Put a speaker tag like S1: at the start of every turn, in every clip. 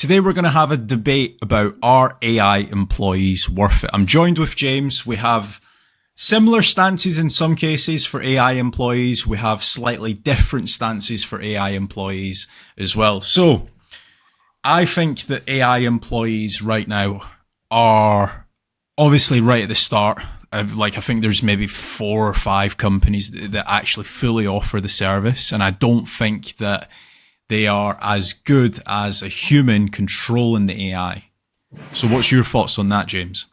S1: Today we're going to have a debate about, are AI employees worth it? I'm joined with James. We have similar stances in some cases for AI employees. We have slightly different stances for AI employees as well. So I think that AI employees right now are obviously right at the start. I think there's maybe 4 or 5 companies that actually fully offer the service. And I don't think that they are as good as a human controlling the AI. So what's your thoughts on that, James?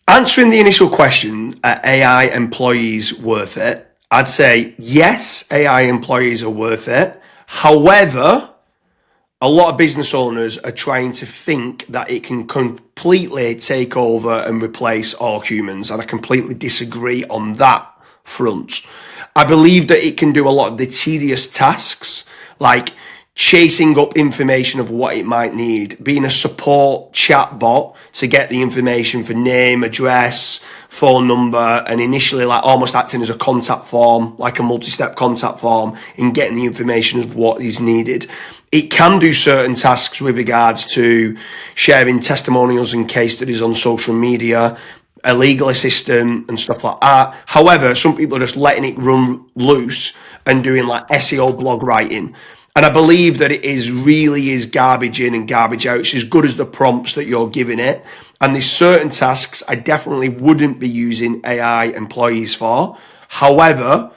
S2: Answering the initial question, are AI employees worth it? I'd say yes, AI employees are worth it. However, a lot of business owners are trying to think that it can completely take over and replace all humans, and I completely disagree on that front. I believe that it can do a lot of the tedious tasks, like chasing up information of what it might need, being a support chat bot to get the information for name, address, phone number, and initially like almost acting as a contact form, like a multi-step contact form in getting the information of what is needed. It can do certain tasks with regards to sharing testimonials and case studies on social media, a legal assistant and stuff like that. However, some people are just letting it run loose and doing like SEO blog writing. And I believe that it really is garbage in and garbage out. It's as good as the prompts that you're giving it. And there's certain tasks I definitely wouldn't be using AI employees for. However,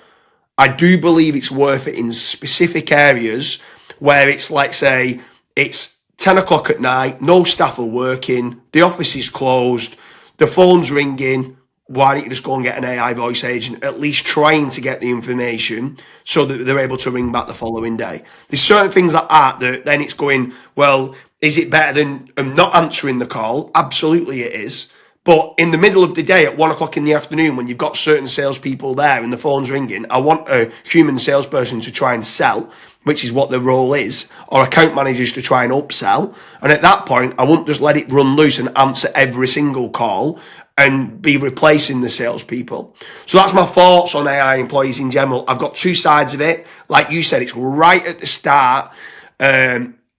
S2: I do believe it's worth it in specific areas where it's like, say, it's 10 o'clock at night, no staff are working, the office is closed, the phone's ringing. Why don't you just go and get an AI voice agent, at least trying to get the information so that they're able to ring back the following day? There's certain things like that then it's going, well, is it better than not answering the call? Absolutely it is. But in the middle of the day at 1 o'clock in the afternoon, when you've got certain salespeople there and the phone's ringing, I want a human salesperson to try and sell, which is what the role is, or account managers to try and upsell. And at that point, I wouldn't just let it run loose and answer every single call and be replacing the salespeople. So that's my thoughts on AI employees in general. I've got 2 sides of it. Like you said, it's right at the start.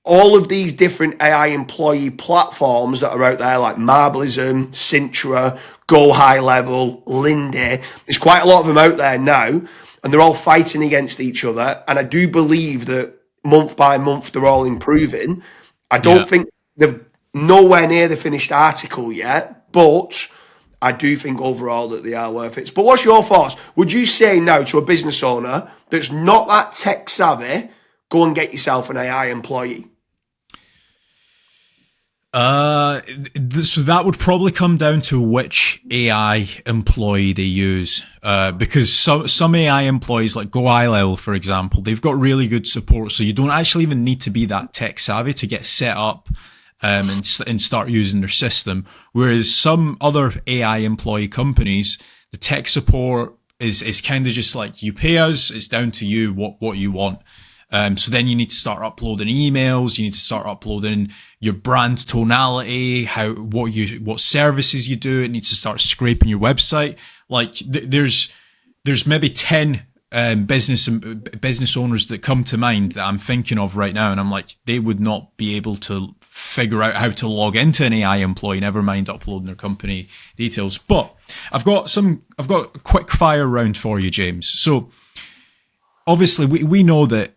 S2: All of these different AI employee platforms that are out there, like Marblism, Cintra, Go High Level, Lindy, there's quite a lot of them out there now, and they're all fighting against each other. And I do believe that month by month, they're all improving. I don't think they're nowhere near the finished article yet, but I do think overall that they are worth it. But what's your thoughts? Would you say now to a business owner that's not that tech savvy, go and get yourself an AI employee?
S1: So that would probably come down to which AI employee they use, because some AI employees, like Go High Level, for example, they've got really good support, so you don't actually even need to be that tech savvy to get set up and start using their system. Whereas some other AI employee companies, the tech support is kind of just like, you pay us, it's down to you what you want. So then you need to start uploading emails. You need to start uploading your brand tonality, what services you do. It needs to start scraping your website. Like there's maybe 10 business owners that come to mind that I'm thinking of right now, and I'm like, they would not be able to figure out how to log into an AI employee, never mind uploading their company details. But I've got a quick fire round for you, James. So obviously we know that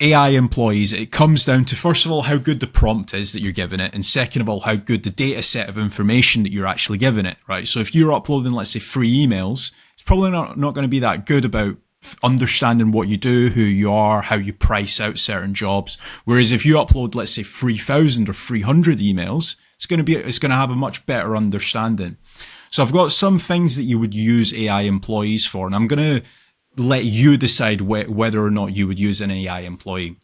S1: AI employees, it comes down to, first of all, how good the prompt is that you're giving it, and second of all, how good the data set of information that you're actually giving it, right? So if you're uploading, let's say, free emails, it's probably not going to be that good about understanding what you do, who you are, how you price out certain jobs. Whereas if you upload, let's say, 3,000 or 300 emails, it's going to have a much better understanding. So I've got some things that you would use AI employees for, and I'm going to let you decide whether or not you would use an AI employee.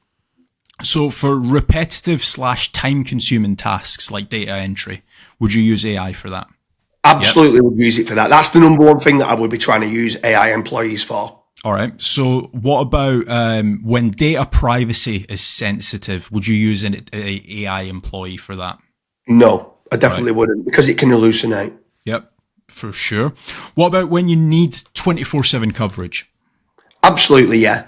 S1: So for repetitive / time consuming tasks like data entry, would you use AI for that?
S2: Absolutely would use it for that. That's the number one thing that I would be trying to use AI employees for.
S1: All right. So what about when data privacy is sensitive? Would you use an AI employee for that?
S2: No, I definitely wouldn't, because it can hallucinate.
S1: Yep, for sure. What about when you need 24/7 coverage?
S2: Absolutely, yeah.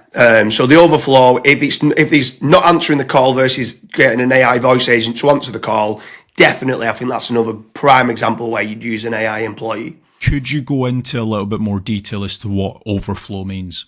S2: So the overflow, if he's not answering the call versus getting an AI voice agent to answer the call, definitely, I think that's another prime example where you'd use an AI employee.
S1: Could you go into a little bit more detail as to what overflow means?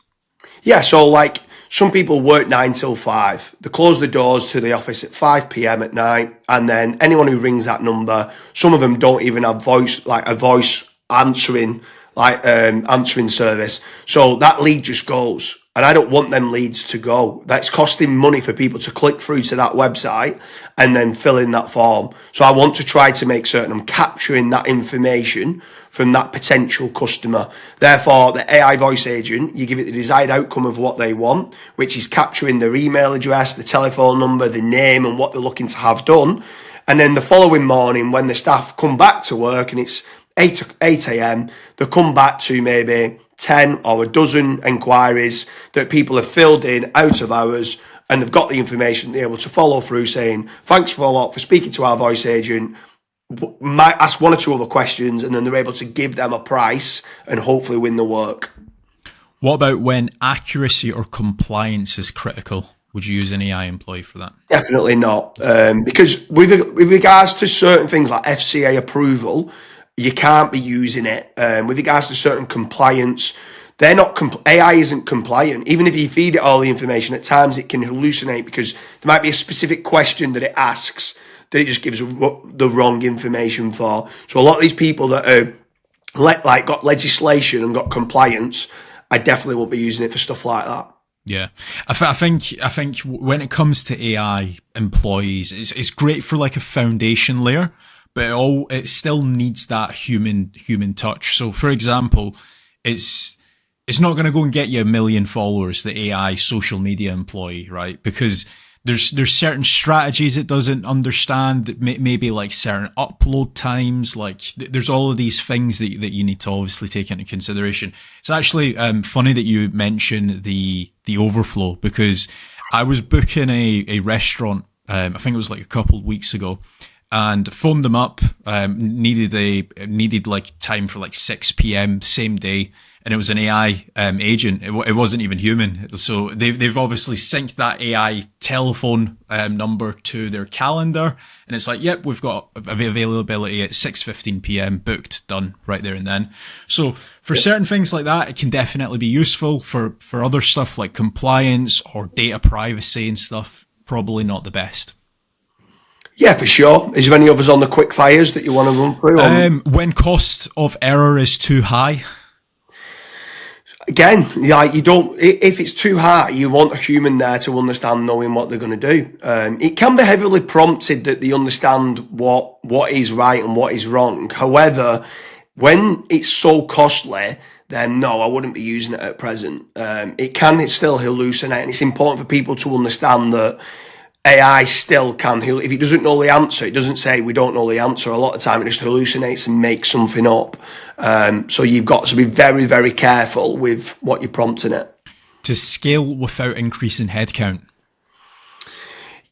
S2: Yeah, so like some people work 9 till 5. They close the doors to the office at 5 p.m. at night, and then anyone who rings that number, some of them don't even have voice answering answering service. So that lead just goes. And I don't want them leads to go. That's costing money for people to click through to that website and then fill in that form. So I want to try to make certain I'm capturing that information from that potential customer. Therefore, the AI voice agent, you give it the desired outcome of what they want, which is capturing their email address, the telephone number, the name, and what they're looking to have done. And then the following morning, when the staff come back to work and it's 8 a.m., they come back to maybe 10 or a dozen enquiries that people have filled in out of hours, and they've got the information they're able to follow through saying, thanks for a lot for speaking to our voice agent. Might ask one or two other questions, and then they're able to give them a price and hopefully win the work.
S1: What about when accuracy or compliance is critical? Would you use an AI employee for that?
S2: Definitely not. Because with regards to certain things like FCA approval, you can't be using it. With regards to certain compliance, they're not. AI isn't compliant. Even if you feed it all the information, at times it can hallucinate because there might be a specific question that it asks that it just gives the wrong information for. So a lot of these people that are got legislation and got compliance, I definitely won't be using it for stuff like that.
S1: Yeah, I think when it comes to AI employees, it's great for like a foundation layer, but it still needs that human touch. So, for example, it's not going to go and get you 1 million followers, the AI social media employee, right? Because there's certain strategies it doesn't understand, that maybe like certain upload times, like there's all of these things that you need to obviously take into consideration. It's actually funny that you mention the overflow, because I was booking a restaurant, I think it was like a couple of weeks ago, and phoned them up, needed like time for like 6 p.m. same day, and it was an AI agent. It wasn't even human. So they've obviously synced that AI telephone number to their calendar, and it's like, yep, we've got availability at 6:15 p.m. booked, done right there and then. So for certain things like that, it can definitely be useful. For other stuff like compliance or data privacy and stuff, probably not the best.
S2: Yeah, for sure. Is there any others on the quick fires that you want to run through?
S1: When cost of error is too high.
S2: Again, like you don't. If it's too high, you want a human there to understand, knowing what they're going to do. It can be heavily prompted that they understand what is right and what is wrong. However, when it's so costly, then no, I wouldn't be using it at present. It's still hallucinate, and it's important for people to understand that AI still can. If it doesn't know the answer, it doesn't say we don't know the answer. A lot of time it just hallucinates and makes something up. So you've got to be very, very careful with what you're prompting it.
S1: To scale without increasing headcount.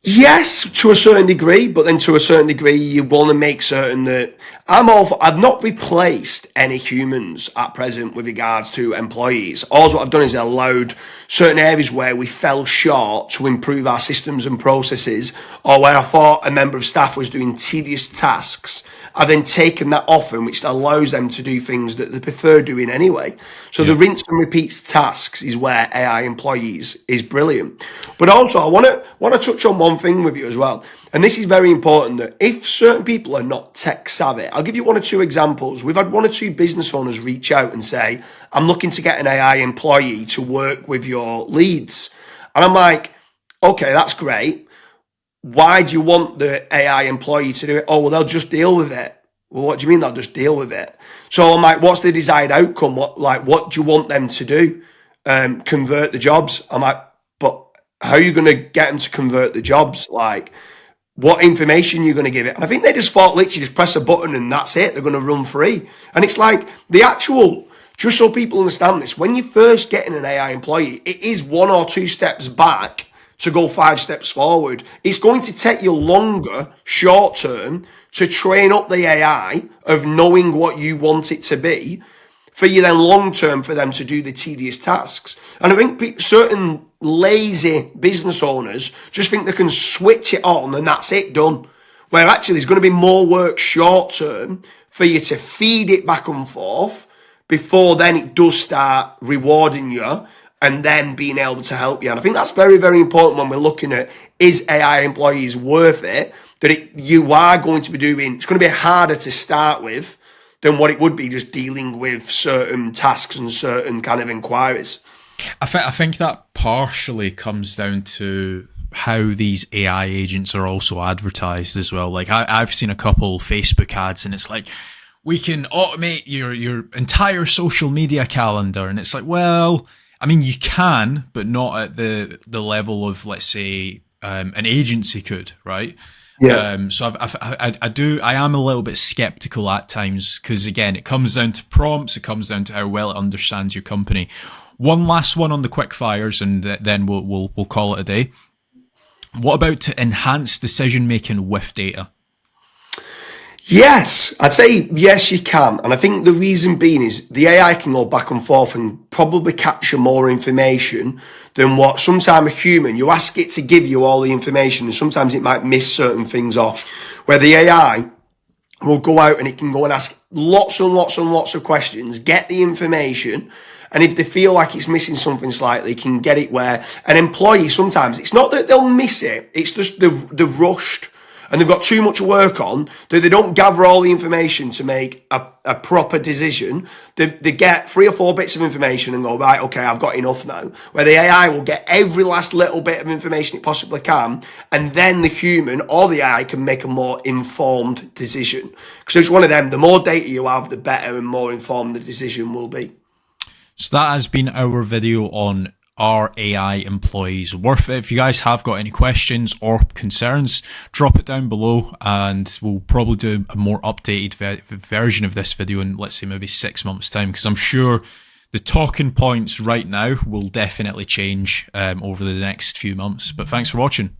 S2: Yes, to a certain degree, but then to a certain degree, you want to make certain that I've not replaced any humans at present with regards to employees. All what I've done is allowed certain areas where we fell short to improve our systems and processes, or where I thought a member of staff was doing tedious tasks. I've then taken that off them, which allows them to do things that they prefer doing anyway. So the rinse and repeats tasks is where AI employees is brilliant. But also, I want to touch on one thing with you as well, and this is very important. That if certain people are not tech savvy, I'll give you one or two examples. We've had one or two business owners reach out and say, "I'm looking to get an AI employee to work with your leads," and I'm like, "Okay, that's great. Why do you want the AI employee to do it?" "Oh, well, they'll just deal with it." "Well, what do you mean they'll just deal with it?" So I'm like, "What's the desired outcome? What do you want them to do? Convert the jobs?" I'm like, "But how are you going to get them to convert the jobs? Like, what information you're going to give it?" And I think they just thought literally just press a button and that's it. They're going to run free. And it's like just so people understand this, when you're first getting an AI employee, it is 1 or 2 steps back to go 5 steps forward. It's going to take you longer, short term, to train up the AI of knowing what you want it to be. for you then long term for them to do the tedious tasks. And I think certain lazy business owners just think they can switch it on and that's it, done. Where actually there's going to be more work short term for you to feed it back and forth before then it does start rewarding you and then being able to help you. And I think that's very, very important when we're looking at, is AI employees worth it? That you are going to be doing, it's going to be harder to start with than what it would be just dealing with certain tasks and certain kind of inquiries.
S1: I think that partially comes down to how these AI agents are also advertised as well. Like I've seen a couple Facebook ads and it's like, we can automate your entire social media calendar. And it's like, well, I mean, you can, but not at the level of, let's say, an agency could, right?
S2: Yeah.
S1: So I am a little bit skeptical at times because, again, it comes down to prompts. It comes down to how well it understands your company. One last one on the quick fires, and then we'll call it a day. What about to enhance decision making with data?
S2: Yes, I'd say yes, you can. And I think the reason being is the AI can go back and forth and probably capture more information than what sometimes a human, you ask it to give you all the information and sometimes it might miss certain things off. Where the AI will go out and it can go and ask lots and lots and lots of questions, get the information, and if they feel like it's missing something slightly, can get it where an employee sometimes, it's not that they'll miss it, it's just they're rushed and they've got too much work on, that they don't gather all the information to make a proper decision. They get 3 or 4 bits of information and go, right, okay, I've got enough now. Where the AI will get every last little bit of information it possibly can, and then the human or the AI can make a more informed decision. Because it's one of them, the more data you have, the better and more informed the decision will be.
S1: So that has been our video on, are AI employees worth it? If you guys have got any questions or concerns, drop it down below and we'll probably do a more updated version of this video in, let's say, maybe 6 months' time, because I'm sure the talking points right now will definitely change over the next few months. But thanks for watching.